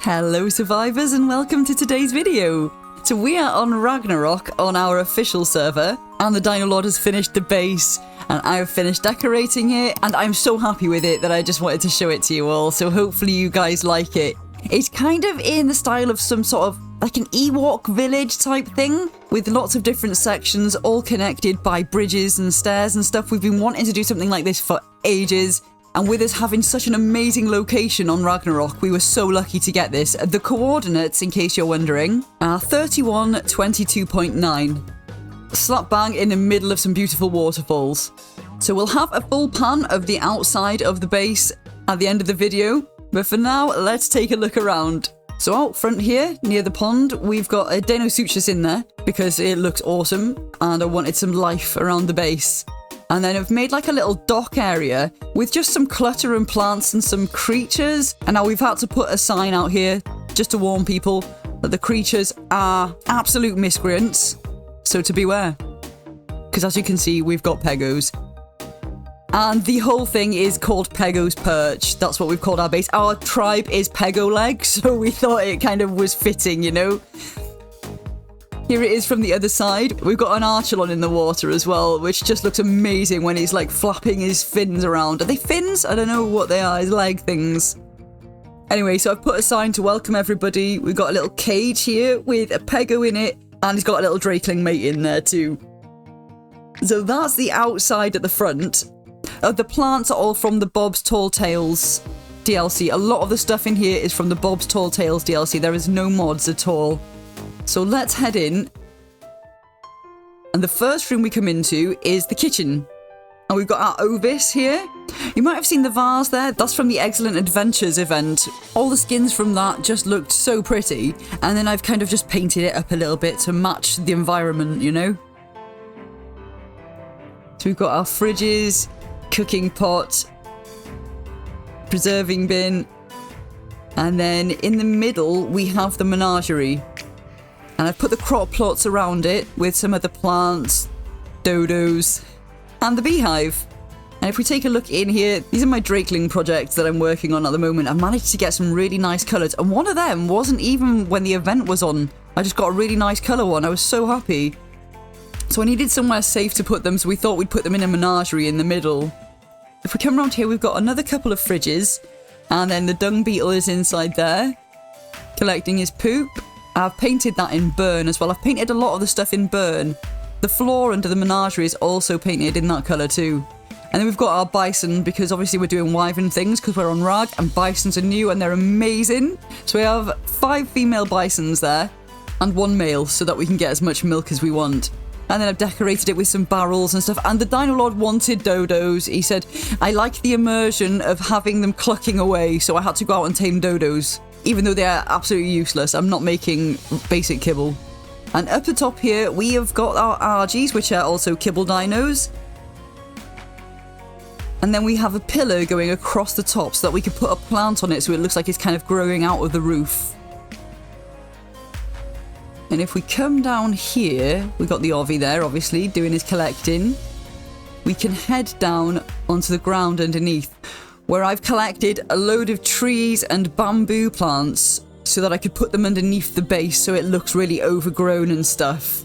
Hello survivors and welcome to today's video. So we are on Ragnarok on our official server and the Dino Lord has finished the base and I've finished decorating it and I'm so happy with it that I just wanted to show it to you all, so hopefully you guys like it. It's kind of in the style of some sort of like an Ewok village type thing with lots of different sections all connected by bridges and stairs and stuff. We've been wanting to do something like this for ages. And with us having such an amazing location on Ragnarok, we were so lucky to get this. The coordinates, in case you're wondering, are 3122.9. Slap bang in the middle of some beautiful waterfalls. So we'll have a full pan of the outside of the base at the end of the video. But for now, let's take a look around. So out front here, near the pond, we've got a Dino Sutures in there because it looks awesome. And I wanted some life around the base. And then I've made like a little dock area with just some clutter and plants and some creatures. And now we've had to put a sign out here just to warn people that the creatures are absolute miscreants. So to beware. Because as you can see, we've got Pegos. And the whole thing is called Pego's Perch. That's what we've called our base. Our tribe is Pego Leg, so we thought it kind of was fitting, you know? Here it is from the other side. We've got an Archelon in the water as well, which just looks amazing when he's like flapping his fins around. Are they fins? I don't know what they are, his leg things. Anyway, so I've put a sign to welcome everybody. We've got a little cage here with a Pego in it, and he's got a little Drakeling mate in there too. So that's the outside at the front. The plants are all from the Bob's Tall Tales DLC. A lot of the stuff in here is from the Bob's Tall Tales DLC. There is no mods at all. So let's head in. And the first room we come into is the kitchen. And we've got our Ovis here. You might have seen the vase there. That's from the Excellent Adventures event. All the skins from that just looked so pretty. And then I've kind of just painted it up a little bit to match the environment, you know? So we've got our fridges, cooking pot, preserving bin. And then in the middle, we have the menagerie. And I've put the crop plots around it with some other plants, dodos, and the beehive. And if we take a look in here, these are my Drakeling projects that I'm working on at the moment. I've managed to get some really nice colours. And one of them wasn't even when the event was on. I just got a really nice colour one. I was so happy. So I needed somewhere safe to put them, so we thought we'd put them in a menagerie in the middle. If we come around here, we've got another couple of fridges. And then the dung beetle is inside there, collecting his poop. I've painted that in burn as well. I've painted a lot of the stuff in burn. The floor under the menagerie is also painted in that colour too. And then we've got our bison, because obviously we're doing wyvern things because we're on Rag, and bisons are new and they're amazing. So we have 5 female bisons there and 1 male so that we can get as much milk as we want. And then I've decorated it with some barrels and stuff. And the Dino Lord wanted dodos. He said, I like the immersion of having them clucking away, so I had to go out and tame dodos. Even though they are absolutely useless, I'm not making basic kibble. And up the top here, we have got our Argies, which are also kibble dinos. And then we have a pillar going across the top so that we can put a plant on it so it looks like it's kind of growing out of the roof. And if we come down here, we've got the Ovi there, obviously, doing his collecting. We can head down onto the ground underneath, where I've collected a load of trees and bamboo plants so that I could put them underneath the base so it looks really overgrown and stuff.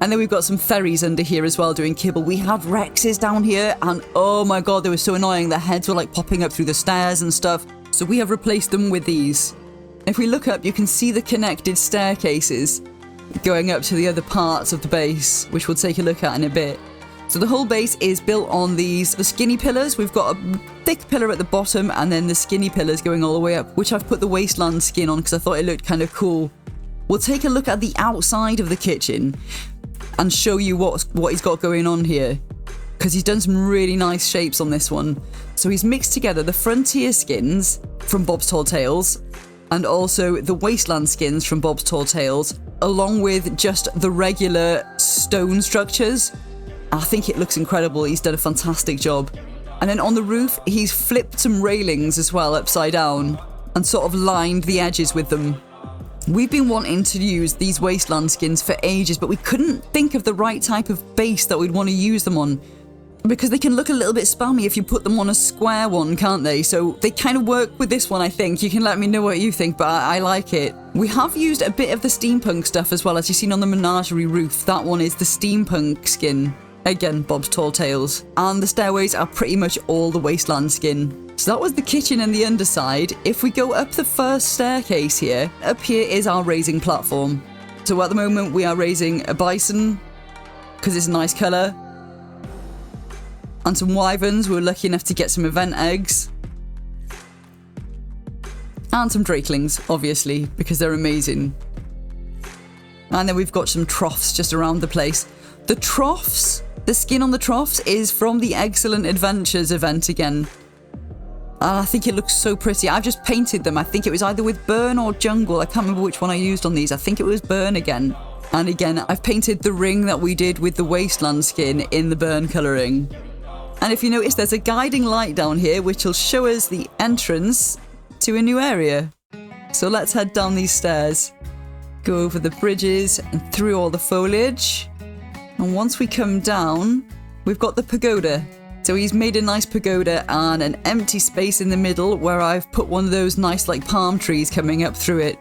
And then we've got some fairies under here as well doing kibble. We had Rexes down here and oh my god, they were so annoying. Their heads were like popping up through the stairs and stuff. So we have replaced them with these. If we look up, you can see the connected staircases going up to the other parts of the base, which we'll take a look at in a bit. So the whole base is built on the skinny pillars. We've got a thick pillar at the bottom and then the skinny pillars going all the way up, which I've put the wasteland skin on because I thought it looked kind of cool. We'll take a look at the outside of the kitchen and show you what he's got going on here, because he's done some really nice shapes on this one. So he's mixed together the frontier skins from Bob's Tall Tales and also the wasteland skins from Bob's Tall Tales, along with just the regular stone structures. I think it looks incredible. He's done a fantastic job. And then on the roof, he's flipped some railings as well upside down and sort of lined the edges with them. We've been wanting to use these wasteland skins for ages, but we couldn't think of the right type of base that we'd want to use them on. because they can look a little bit spammy if you put them on a square one, can't they? So they kind of work with this one, I think. You can let me know what you think, but I like it. We have used a bit of the steampunk stuff as well, as you've seen on the menagerie roof. That one is the steampunk skin. Again, Bob's Tall Tales. And the stairways are pretty much all the wasteland skin. So that was the kitchen and the underside. If we go up the first staircase here, up here is our raising platform. So at the moment we are raising a bison, because it's a nice colour. And some wyverns. We were lucky enough to get some event eggs. And some drakelings, obviously, because they're amazing. And then we've got some troughs just around the place. The troughs, the skin on the troughs is from the Excellent Adventures event again. And I think it looks so pretty. I've just painted them. I think it was either with Burn or Jungle. I can't remember which one I used on these. I think it was Burn again. And again, I've painted the ring that we did with the Wasteland skin in the Burn colouring. And if you notice, there's a guiding light down here, which will show us the entrance to a new area. So let's head down these stairs. Go over the bridges and through all the foliage. And once we come down, we've got the pagoda. So he's made a nice pagoda and an empty space in the middle where I've put one of those nice like palm trees coming up through it.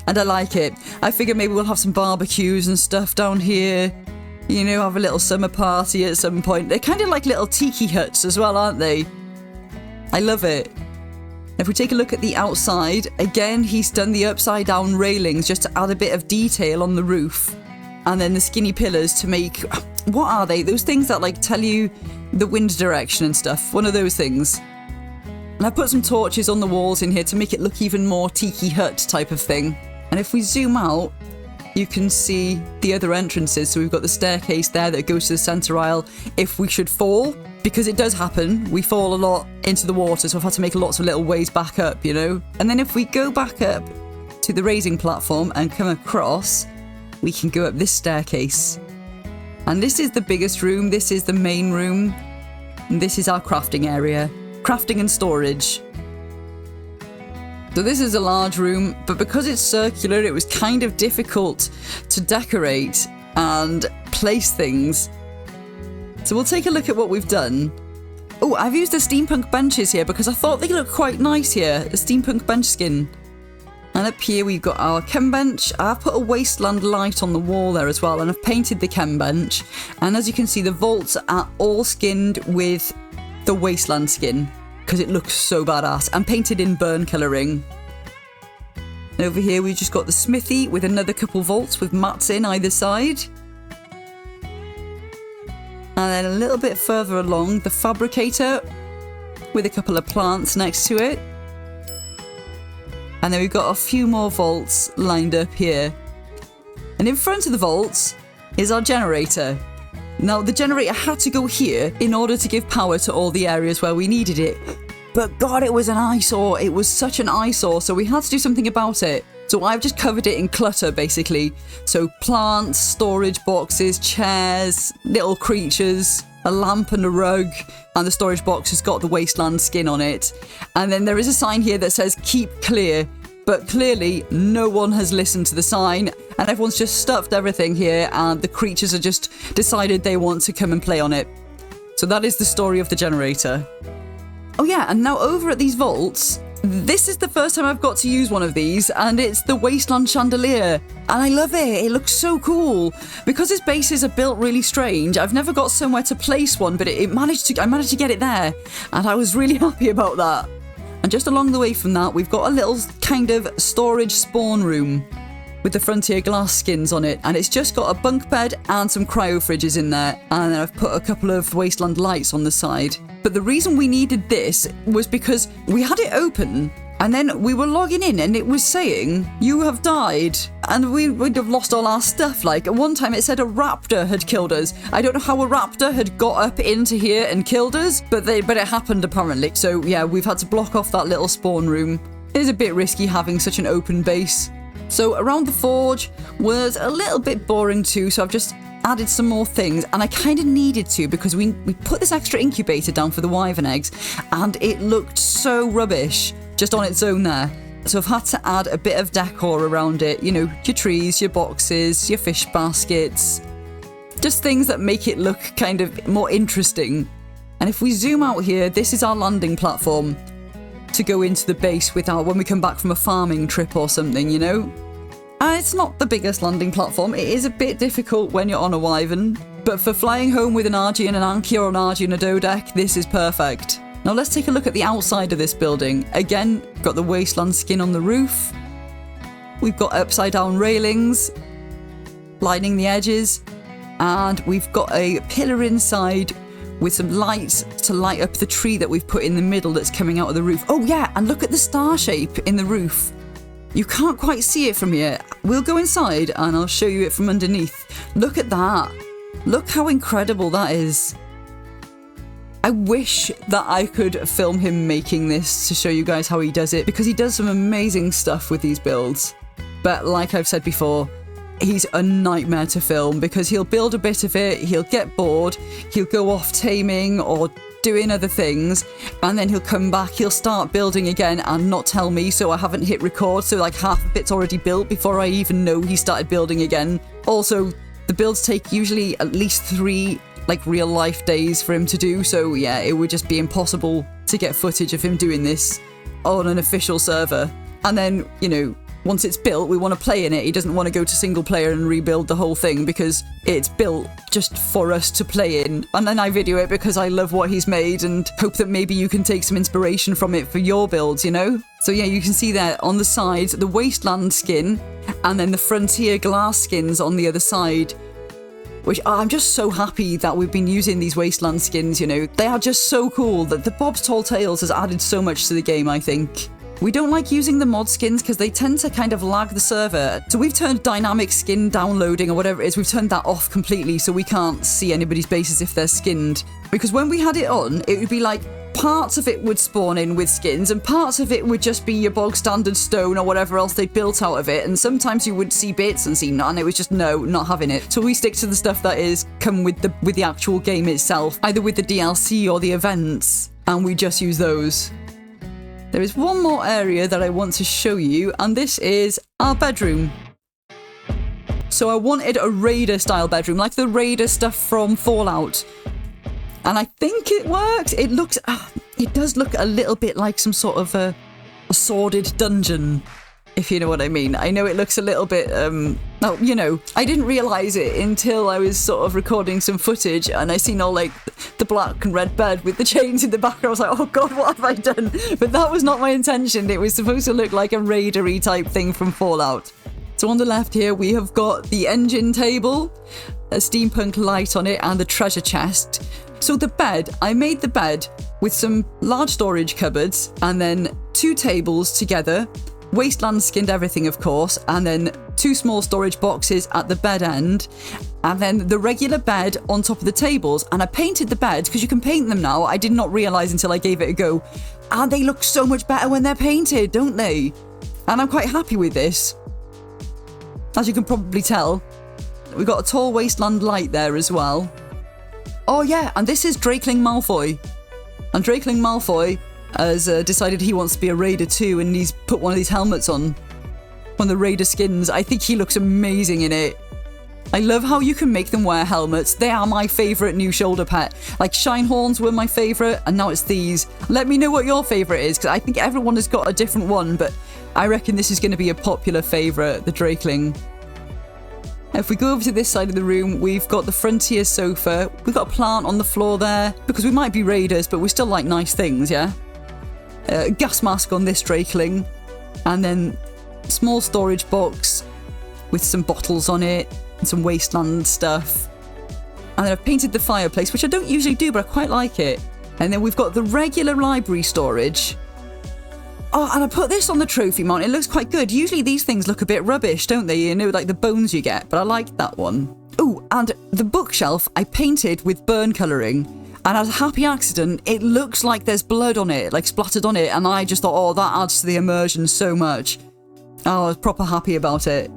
And I like it. I figure maybe we'll have some barbecues and stuff down here. You know, have a little summer party at some point. They're kind of like little tiki huts as well, aren't they? I love it. If we take a look at the outside, again, he's done the upside down railings just to add a bit of detail on the roof. And then the skinny pillars to make, what are they? Those things that like tell you the wind direction and stuff. One of those things. And I put some torches on the walls in here to make it look even more tiki hut type of thing. And if we zoom out, you can see the other entrances. So we've got the staircase there that goes to the center aisle if we should fall, because it does happen. We fall a lot into the water, so I've had to make lots of little ways back up, you know. And then if we go back up to the raising platform and come across, we can go up this staircase. And this is the biggest room. This is the main room. And this is our crafting area. Crafting and storage. So this is a large room, but because it's circular, it was kind of difficult to decorate and place things. So we'll take a look at what we've done. Oh, I've used the steampunk benches here because I thought they looked quite nice here. The steampunk bench skin. And up here we've got our chem bench. I've put a wasteland light on the wall there as well, and I've painted the chem bench. And as you can see, the vaults are all skinned with the wasteland skin because it looks so badass, and painted in burn colouring. And over here we've just got the smithy with another couple vaults with mats in either side. And then a little bit further along, the fabricator with a couple of plants next to it. And then we've got a few more vaults lined up here. And in front of the vaults is our generator. Now, the generator had to go here in order to give power to all the areas where we needed it. But God, it was an eyesore. It was such an eyesore, so we had to do something about it. So I've just covered it in clutter, basically. So plants, storage boxes, chairs, little creatures, a lamp and a rug, and the storage box has got the wasteland skin on it. And then there is a sign here that says keep clear, but clearly no one has listened to the sign, and everyone's just stuffed everything here, and the creatures have just decided they want to come and play on it. So that is the story of the generator. Oh yeah, and now over at these vaults, this is the first time I've got to use one of these, and it's the Wasteland Chandelier. And I love it. It looks so cool. Because its bases are built really strange, I've never got somewhere to place one, but I managed to get it there. And I was really happy about that. And just along the way from that, we've got a little kind of storage spawn room with the Frontier glass skins on it. And it's just got a bunk bed and some cryo fridges in there. And then I've put a couple of Wasteland lights on the side. But the reason we needed this was because we had it open and then we were logging in and it was saying, you have died. And we'd have lost all our stuff. Like at one time it said a raptor had killed us. I don't know how a raptor had got up into here and killed us, but it happened apparently. So yeah, we've had to block off that little spawn room. It is a bit risky having such an open base. So around the forge was a little bit boring too, so I've just added some more things, and I kind of needed to because we put this extra incubator down for the wyvern eggs and it looked so rubbish just on its own there. So I've had to add a bit of decor around it, you know, your trees, your boxes, your fish baskets, Just things that make it look kind of more interesting. And if we zoom out here, this is our landing platform to go into the base without when we come back from a farming trip or something, you know? It's not the biggest landing platform. It is a bit difficult when you're on a wyvern, but for flying home with an Argy and an Anki or an Argy and a Dodek, this is perfect. Now let's take a look at the outside of this building. Again, got the wasteland skin on the roof. We've got upside down railings lining the edges, and we've got a pillar inside with some lights to light up the tree that we've put in the middle that's coming out of the roof. Oh yeah, and look at the star shape in the roof. You can't quite see it from here. We'll go inside and I'll show you it from underneath. Look at that. Look how incredible that is. I wish that I could film him making this to show you guys how he does it, because he does some amazing stuff with these builds. But like I've said before, he's a nightmare to film because he'll build a bit of it, he'll get bored, he'll go off taming or doing other things, and then he'll come back, he'll start building again and not tell me, so I haven't hit record, so like half of it's already built before I even know he started building again. Also, the builds take usually at least 3 like real life days for him to do, so yeah, it would just be impossible to get footage of him doing this on an official server. And then, you know, once it's built, we want to play in it. He doesn't want to go to single player and rebuild the whole thing because it's built just for us to play in. And then I video it because I love what he's made and hope that maybe you can take some inspiration from it for your builds, you know? So yeah, you can see there on the sides, the Wasteland skin and then the Frontier glass skins on the other side, which I'm just so happy that we've been using these Wasteland skins, you know? They are just so cool that the Bob's Tall Tales has added so much to the game, I think. We don't like using the mod skins because they tend to kind of lag the server. So we've turned dynamic skin downloading or whatever it is, we've turned that off completely so we can't see anybody's bases if they're skinned. Because when we had it on, it would be like parts of it would spawn in with skins and parts of it would just be your bog standard stone or whatever else they built out of it. And sometimes you would see bits and see none. It was just no, not having it. So we stick to the stuff that is come with the actual game itself, either with the DLC or the events, and we just use those. There is one more area that I want to show you, and this is our bedroom. So I wanted a Raider style bedroom, like the Raider stuff from Fallout. And I think it works. It looks, it does look a little bit like some sort of a sordid dungeon, if you know what I mean. I know it looks a little bit, oh, you know, I didn't realise it until I was sort of recording some footage and I seen all like the black and red bed with the chains in the back. I was like, oh God, what have I done? But that was not my intention. It was supposed to look like a raidery type thing from Fallout. So on the left here, we have got the engine table, a steampunk light on it and the treasure chest. So the bed, I made the bed with some large storage cupboards and then 2 tables together. Wasteland skinned everything, of course, and then 2 small storage boxes at the bed end, and then the regular bed on top of the tables. And I painted the beds because you can paint them now. I did not realise until I gave it a go. And they look so much better when they're painted, don't they? And I'm quite happy with this. As you can probably tell, we've got a tall Wasteland light there as well. Oh yeah, and this is Drakeling Malfoy. And Drakeling Malfoy has decided he wants to be a Raider too, and he's put one of these helmets on. One of the Raider skins. I think he looks amazing in it. I love how you can make them wear helmets. They are my favourite new shoulder pad. Like Shinehorns were my favourite, and now it's these. Let me know what your favourite is, because I think everyone has got a different one, but I reckon this is going to be a popular favourite, the Drakeling. If we go over to this side of the room, we've got the Frontier sofa. We've got a plant on the floor there, because we might be Raiders, but we still like nice things, yeah? Gas mask on this Drakeling, and then small storage box with some bottles on it and some Wasteland stuff. And then I've painted the fireplace, which I don't usually do, but I quite like it. And then we've got the regular library storage. Oh, and I put this on the trophy mount. It looks quite good. Usually these things look a bit rubbish, don't they? You know, like the bones you get, but I like that one. Oh, and the bookshelf I painted with burn colouring. And as a happy accident, it looks like there's blood on it, like splattered on it. And I just thought, oh, that adds to the immersion so much. Oh, I was proper happy about it.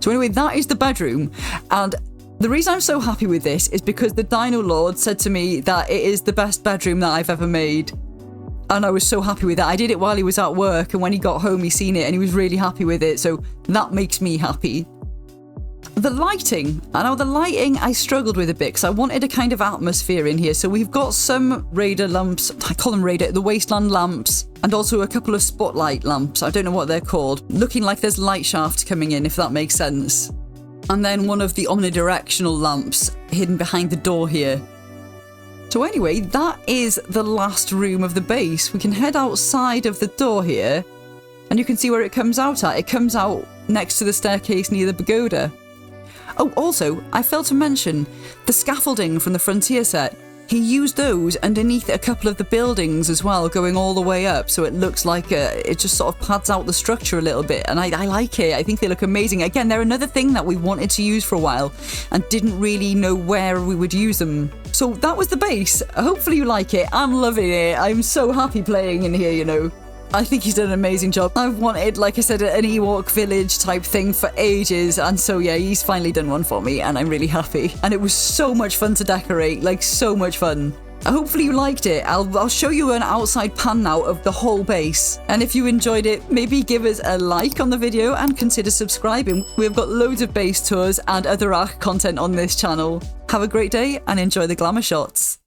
So anyway, that is the bedroom. And the reason I'm so happy with this is because the Dino Lord said to me that it is the best bedroom that I've ever made. And I was so happy with it. I did it while he was at work, and when he got home, he seen it and he was really happy with it. So that makes me happy. the lighting. I know the lighting I struggled with a bit because I wanted a kind of atmosphere in here. So we've got some Raider lamps, I call them Raider, the Wasteland lamps, and also a couple of spotlight lamps. I don't know what they're called. Looking like there's light shafts coming in, if that makes sense. And then one of the omnidirectional lamps hidden behind the door here. So anyway, that is the last room of the base. We can head outside of the door here, and you can see where it comes out at. It comes out next to the staircase near the pagoda. Oh, also, I failed to mention the scaffolding from the Frontier set. He used those underneath a couple of the buildings as well, going all the way up, so it looks like it just sort of pads out the structure a little bit, and I like it. I think they look amazing. Again, they're another thing that we wanted to use for a while and didn't really know where we would use them. So that was the base. Hopefully you like it. I'm loving it. I'm so happy playing in here, you know. I think he's done an amazing job. I've wanted, like I said, an Ewok village type thing for ages, and so yeah, he's finally done one for me, and I'm really happy. And it was so much fun to decorate, like so much fun. Hopefully you liked it. I'll show you an outside pan now of the whole base. And if you enjoyed it, maybe give us a like on the video and consider subscribing. We've got loads of base tours and other Ark content on this channel. Have a great day and enjoy the glamour shots.